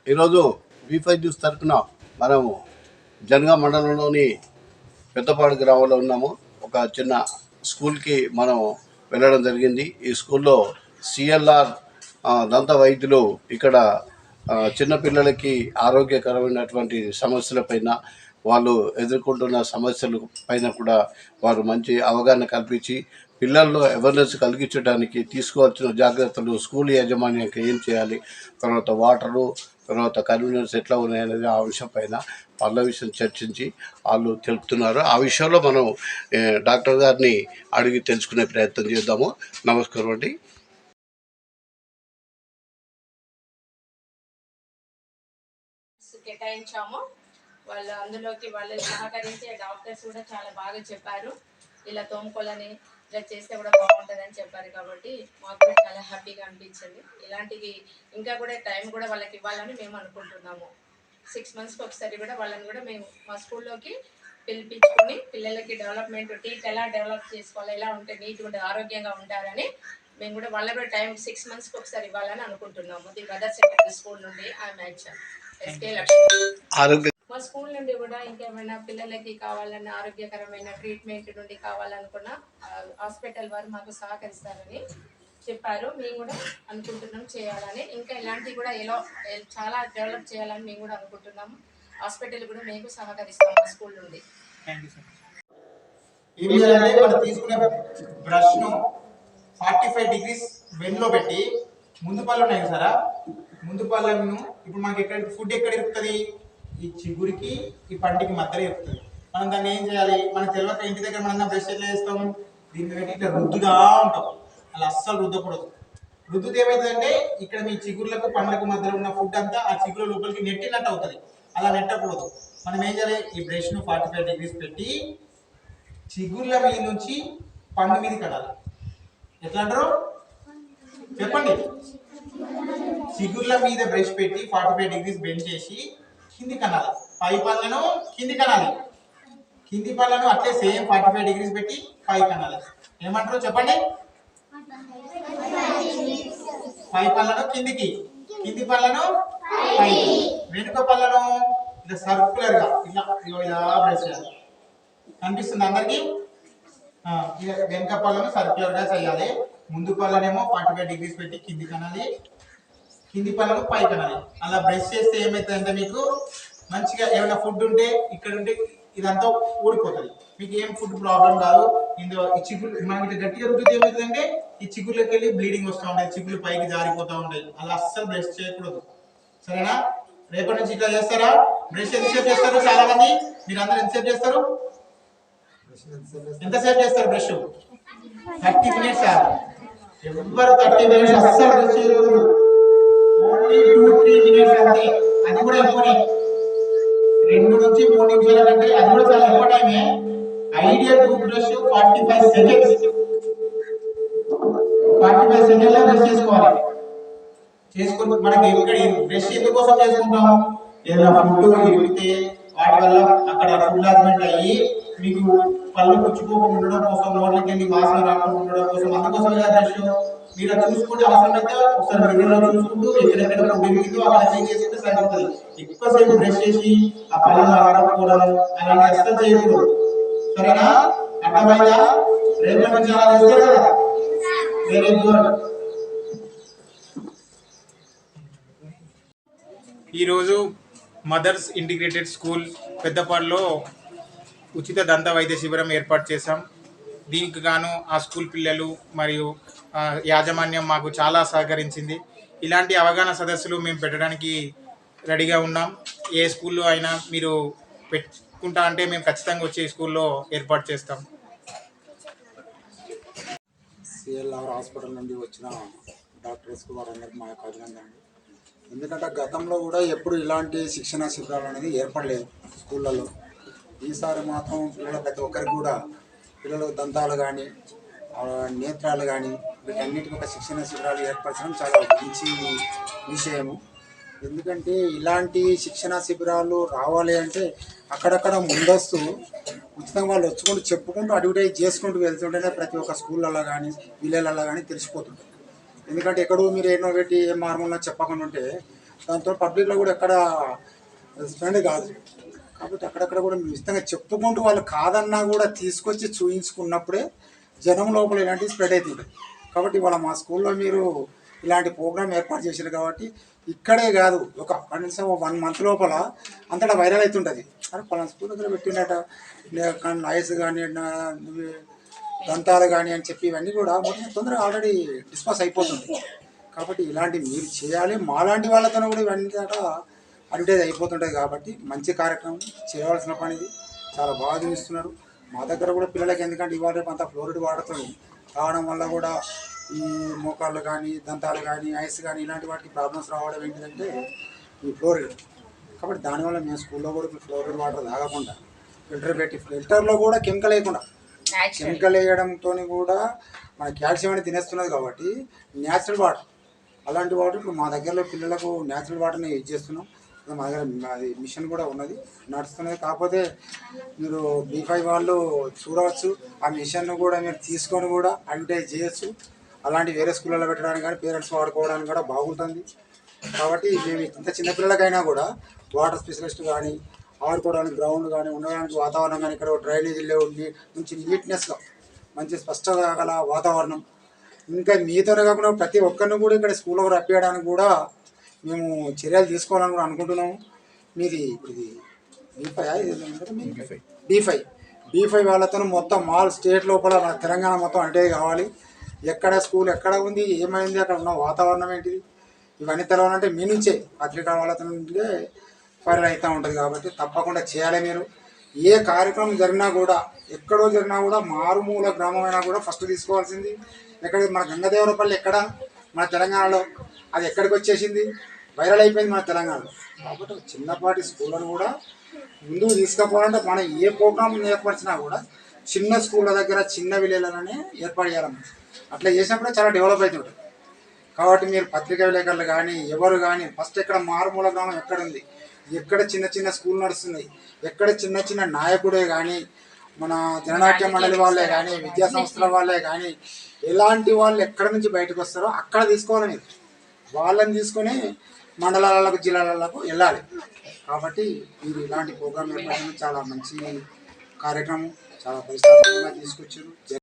ఈరోజు V5 news తరఫున మనము జనగాం మండలంలోని పెద్దపాడు గ్రామంలో ఉన్నాము. ఒక చిన్న స్కూల్కి మనం వెళ్ళడం జరిగింది. ఈ స్కూల్లో సిఎల్ఆర్ దంత వైద్యులు ఇక్కడ చిన్నపిల్లలకి ఆరోగ్యకరమైనటువంటి సమస్యలపైన, వాళ్ళు ఎదుర్కొంటున్న సమస్యల పైన కూడా వారు మంచి అవగాహన కల్పించి పిల్లల్లో అవేర్నెస్ కలిగించడానికి తీసుకోవాల్సిన జాగ్రత్తలు, స్కూల్ యాజమాన్యానికి ఏం చేయాలి, తర్వాత వాటరు, తర్వాత కన్వీనియన్స్ ఎట్లా ఉన్నాయనేది ఆ విషయం పైన వాళ్ళ విషయం చర్చించి వాళ్ళు తెలుపుతున్నారు. ఆ విషయంలో మనం డాక్టర్ గారిని అడిగి తెలుసుకునే ప్రయత్నం చేద్దాము. నమస్కారం అండి. కేటాయించాము. వాళ్ళు అందులోకి వాళ్ళు సహకరించి డాక్టర్స్ కూడా చాలా బాగా చెప్పారు. ఇలా తోముకోవాలని, ఇలా చేస్తే కూడా బాగుంటుందని చెప్పారు. కాబట్టి మాకు కూడా చాలా హ్యాపీగా అనిపించింది. ఇలాంటివి ఇంకా కూడా టైం కూడా వాళ్ళకి ఇవ్వాలని మేము అనుకుంటున్నాము. 6 monthsకి ఒకసారి కూడా వాళ్ళని కూడా మేము మా స్కూల్లోకి పిలిపించుకొని పిల్లలకి డెవలప్మెంట్ టీత్ ఎలా డెవలప్ చేసుకోవాలి, ఎలా ఉంటే నీట్గా ఆరోగ్యంగా ఉంటారని మేము కూడా వాళ్ళ కూడా టైం 6 monthsకి ఒకసారి ఇవ్వాలని అనుకుంటున్నాము. ది మదర్ సెంటర్ స్కూల్ నుండి ఎస్కే లక్ష్మి. మా స్కూల్ నుండి కూడా ఇంకేమైనా పిల్లలకి కావాలన్న ఆరోగ్యకరమైన ట్రీట్మెంట్ నుండి కావాలనుకున్న హాస్పిటల్ వారు మాకు సహకరిస్తారని చెప్పారు. మేము కూడా అనుకుంటున్నాం చేయాలని. ఇంకా ఇలాంటివి కూడా చాలా డెవలప్ చేయాలని మేము కూడా అనుకుంటున్నాము. హాస్పిటల్ కూడా మేము సహకరిస్తాం మా స్కూల్ నుండి. తీసుకునే బ్రష్ ను 45 degrees వెన్లో పెట్టి ముందు పళ్ళు ఉన్నాయి సారా, ముందు పళ్ళను ఇప్పుడు మనకి ఫుడ్ ఎక్కడ ఇరుకుతుంది, ఈ చిగురికి ఈ పంటికి మధ్యలో ఇరుకుతుంది. మనం దాన్ని ఏం చేయాలి, మనకు తెలియక ఇంటి దగ్గర మనం బ్రష్ ఎట్లా చేస్తాం, దీన్ని పెట్టి ఇట్లా రుద్దుగా ఉంటాం. అలా అస్సలు రుద్దకూడదు. రుద్దుతే ఏమవుతుందంటే ఇక్కడ మీ చిగుర్లకు పండ్లకు మధ్యలో ఉన్న ఫుడ్ అంతా ఆ చిగురు లోపలికి నెట్టినట్టు అవుతుంది. అలా నెట్టకూడదు. మనం ఏం చేయాలి, ఈ బ్రష్ ను 45 degrees పెట్టి చిగుర్ల మీద నుంచి పండు మీద కడాలి. ఎట్లా అంటారు చెప్పండి. చిగుర్ల మీద బ్రష్ పెట్టి 45 degrees బెండ్ చేసి కింది కనాలి. పై పళ్ళను కింది కనాలి, కింది పళ్ళను అట్లే సేమ్ 45 degrees పెట్టి పై కనాలి. ఏమంటారు చెప్పండి. పై పళ్ళను కిందికి, కింది పళ్ళను పైకి, వెనుక పళ్ళను ఇలా సర్కులర్ గా ఇలా బ్రష్ చేయాలి. కనిపిస్తుంది అందరికి. వెనుక పళ్ళను సర్క్యులర్ గా చేయాలి. ముందు పళ్ళనేమో 45 degrees పెట్టి కింది కనాలి, కింది పళ్ళను పై కనాలి. అలా బ్రష్ చేస్తే ఏమైతుందంటే మీకు మంచిగా ఏమైనా ఫుడ్ ఉంటే ఇక్కడ ఉంటే ఇదంతా ఊడిపోతుంది. మీకు ఏం ఫుడ్ ప్రాబ్లం కాదు. ఇందులో ఈ చిగురు మనం ఇట్లా గట్టిగా రుద్దితే ఏమవుతుందంటే ఈ చిగుర్లోకి వెళ్ళి బ్లీడింగ్ వస్తూ ఉంటాయి, చిగుర్లు పైకి జారిపోతూ ఉంటాయి. అలా అస్సలు బ్రష్ చేయకూడదు. సరేనా? రేపటి నుంచి ఇట్లా చేస్తారా? బ్రష్ ఎంతసేపు చేస్తారు చాలా మంది? మీరు అందరూ ఎంతసేపు చేస్తారు? ఎంతసేపు చేస్తారు బ్రష్? 30 minutes. ఎవ్వరు 30 minutes అస్సలు బ్రష్ చేయకూడదు. ఓన్లీ 2-3 minutes అంతే. అది కూడా ఎక్కువనే. 2 నుంచి 3 నిమిషాల కంటే అది కూడా చాలా ఎక్కువ టైమే. Ideal tooth brush 45 seconds. 45 seconds లో బ్రష్ చేసుకోవాలి. చేసుకుని మనకి ఎక్కడ బ్రష్ ఎందుకోసం చేసుకుంటాం, ఏదైనా ఫుడ్ ఇరిగితే వాటి వల్ల అక్కడ ఫుడ్ లాస్మెంట్ అయ్యి మీకు పళ్ళు పుచ్చుకోకుండా ఉండడం కోసం, నోట్లకి వెళ్ళి వాసన రాకుండా ఉండడం కోసం, అందుకోసం బ్రష్. మీరు చూసుకుంటే అవసరం అయితే ఒకసారి మిర్రర్లో చూసుకుంటూ ఎక్కడెక్కడ ఫుడ్ ఇరిగిందో అక్కడ క్లీన్ చేసుకుంటే సరిపోతుంది. ఎక్కువసేపు బ్రష్ చేసి ఆ పళ్ళను ఆడకపోవడం అలాంటి అస్సలు చేయకూడదు. సరేనా? అర్థమైందా? రేపటి నుంచి అలా చేస్తారు కదా. Very good. ఈరోజు మదర్స్ ఇంటిగ్రేటెడ్ స్కూల్ పెద్దపాడులో ఉచిత దంత వైద్య శిబిరం ఏర్పాటు చేశాం. దీనికి గాను ఆ స్కూల్ పిల్లలు మరియు యాజమాన్యం మాకు చాలా సహకరించింది. ఇలాంటి అవగాహన సదస్సులు మేము పెట్టడానికి రెడీగా ఉన్నాం. ఏ స్కూల్లో అయినా మీరు పెట్టుకుంటా అంటే మేము ఖచ్చితంగా వచ్చి స్కూల్లో ఏర్పాటు చేస్తాం. సిఎల్ఆర్ హాస్పిటల్ నుండి వచ్చిన డాక్టర్స్కి వారందరికీ మా యొక్క అభినందనలు. ఎందుకంటే గతంలో కూడా ఎప్పుడు ఇలాంటి శిక్షణ శిబిరాలు అనేది ఏర్పడలేదు స్కూళ్ళలో. ఈసారి మాత్రం పిల్లల ప్రతి ఒక్కరికి కూడా పిల్లలకు దంతాలు కానీ నేత్రాలు కానీ వీటన్నిటికీ ఒక శిక్షణ శిబిరాలు ఏర్పరచడం చాలా మంచి విషయము. ఎందుకంటే ఇలాంటి శిక్షణ శిబిరాలు రావాలి అంటే అక్కడక్కడ ముందస్తు ఉచితంగా వాళ్ళు వచ్చుకుంటూ చెప్పుకుంటూ అడ్వర్టైజ్ చేసుకుంటూ వెళ్తుంటేనే ప్రతి ఒక్క స్కూళ్ళల్లో కానీ విలేజ్లలో కానీ తెలిసిపోతుంది. ఎందుకంటే ఎక్కడో మీరు ఎన్నో పెట్టి ఏ మార్మంలో చెప్పకుండా ఉంటే దాంతో పబ్లిక్లో కూడా ఎక్కడ స్పెండ్ కాదు. కాబట్టి అక్కడక్కడ కూడా మేము ఇష్టంగా చెప్పుకుంటూ వాళ్ళు కాదన్నా కూడా తీసుకొచ్చి చూయించుకున్నప్పుడే జనం లోపల ఇలాంటివి స్ప్రెడ్ అవుతుంటాయి. కాబట్టి ఇవాళ మా స్కూల్లో మీరు ఇలాంటి ప్రోగ్రామ్ ఏర్పాటు చేశారు కాబట్టి ఇక్కడే కాదు ఒక కనీసం 1 మంత్ లోపల అంతటా వైరల్ అవుతుంటుంది. అరే పలానా స్కూల్ దగ్గర పెట్టినట నాయిస్ కానీ దంతాలు కానీ అని చెప్పి ఇవన్నీ కూడా మొత్తం తొందరగా ఆల్రెడీ డిస్పాస్ అయిపోతుంది. కాబట్టి ఇలాంటివి మీరు చేయాలి. మాలాంటి వాళ్ళతో కూడా ఇవన్నీ అడ్వర్టైజ్ అయిపోతుంటుంది. కాబట్టి మంచి కార్యక్రమం చేయవలసిన పని ఇది. చాలా బాగా చూపిస్తున్నారు. మా దగ్గర కూడా పిల్లలకి ఎందుకంటే ఇవాళ రేపు అంతా ఫ్లోరిడ్ వాడుతూ రావడం వల్ల కూడా ఈ మోకాళ్ళు కానీ దంతాలు కానీ ఐస్ కానీ ఇలాంటి వాటికి ప్రాబ్లమ్స్ రావడం ఏంటంటే ఈ ఫ్లోరిడ్. కాబట్టి దానివల్ల మేము స్కూల్లో కూడా ఫ్లోరిడ్ వాటర్ తాగకుండా ఫిల్టర్ పెట్టి ఫిల్టర్లో కూడా కెమికల్ వేయకుండా కెమికల్ వేయడంతో కూడా మన కాల్షియం అనేది తినేస్తున్నది కాబట్టి న్యాచురల్ వాటర్ అలాంటి వాటర్ ఇప్పుడు మా దగ్గరలో పిల్లలకు న్యాచురల్ వాటర్ని యూజ్ చేస్తున్నాం. మా దగ్గర అది మిషన్ కూడా ఉన్నది నడుస్తున్నది. కాకపోతే మీరు B5 వాళ్ళు చూడవచ్చు. ఆ మిషన్ కూడా మీరు తీసుకొని కూడా అడ్వర్టైజ్ చేయొచ్చు. అలాంటి వేరే స్కూళ్ళలో పెట్టడానికి కానీ పేరెంట్స్ వాడుకోవడానికి కూడా బాగుంటుంది. కాబట్టి మేము ఇంత చిన్నపిల్లలకైనా కూడా వాటర్ స్పెషలిస్ట్ కానీ ఆడుకోవడానికి గ్రౌండ్ కానీ ఉండడానికి వాతావరణం కానీ ఇక్కడ డ్రైనేజీలో ఉండి మంచి నీట్నెస్గా మంచి స్పష్టంగా గల వాతావరణం ఇంకా మీతోనే కాకుండా ప్రతి ఒక్కరిని కూడా ఇక్కడ స్కూల్లో రప్పించడానికి కూడా మేము చర్యలు తీసుకోవాలని కూడా అనుకుంటున్నాము. మీది ఇది B5 వాళ్ళతో మొత్తం మాల్ స్టేట్ లోపల మన తెలంగాణ మొత్తం అంటే కావాలి. ఎక్కడ స్కూల్ ఎక్కడ ఉంది ఏమైంది అక్కడ ఉన్న వాతావరణం ఏంటిది ఇవన్నీ తెలవాలంటే మీ నుంచే పత్రికా వాళ్ళతో నుండే వైరల్ అవుతూ ఉంటుంది. కాబట్టి తప్పకుండా చేయాలి. మీరు ఏ కార్యక్రమం జరిగినా కూడా ఎక్కడో జరిగినా కూడా మారుమూల గ్రామం అయినా కూడా ఫస్ట్ తీసుకోవాల్సింది ఎక్కడ మన గంగదేవరపల్లి ఎక్కడ మన తెలంగాణలో అది ఎక్కడికి వచ్చేసింది వైరల్ అయిపోయింది మన తెలంగాణలో. కాబట్టి చిన్నపాటి స్కూళ్ళను కూడా ముందుకు తీసుకుపోవాలంటే మనం ఏ ప్రోగ్రామ్ ఏర్పరిచినా కూడా చిన్న స్కూళ్ళ దగ్గర చిన్న విలేజ్లనే ఏర్పాటు చేయాలన్నమాట. అట్లా చేసినప్పుడే చాలా డెవలప్ అవుతుంటుంది. కాబట్టి మీరు పత్రికా విలేకరులు కానీ ఎవరు కానీ ఫస్ట్ ఎక్కడ మారుమూల గ్రామం ఎక్కడ ఉంది ఎక్కడ చిన్న చిన్న స్కూల్ నడుస్తుంది ఎక్కడ చిన్న చిన్న నాయకుడే కానీ మన జననాట్య మండలి వాళ్ళే కానీ విద్యా సంస్థల వాళ్ళే కానీ ఎలాంటి వాళ్ళు ఎక్కడ నుంచి బయటకు వస్తారో అక్కడ తీసుకోవాలి. మీరు వాళ్ళని తీసుకొని మండలాలకు జిల్లాలకు వెళ్ళాలి. కాబట్టి మీరు ఇలాంటి ప్రోగ్రాం ఏర్పడడం చాలా మంచి కార్యక్రమం చాలా పరిస్థితులుగా తీసుకొచ్చారు.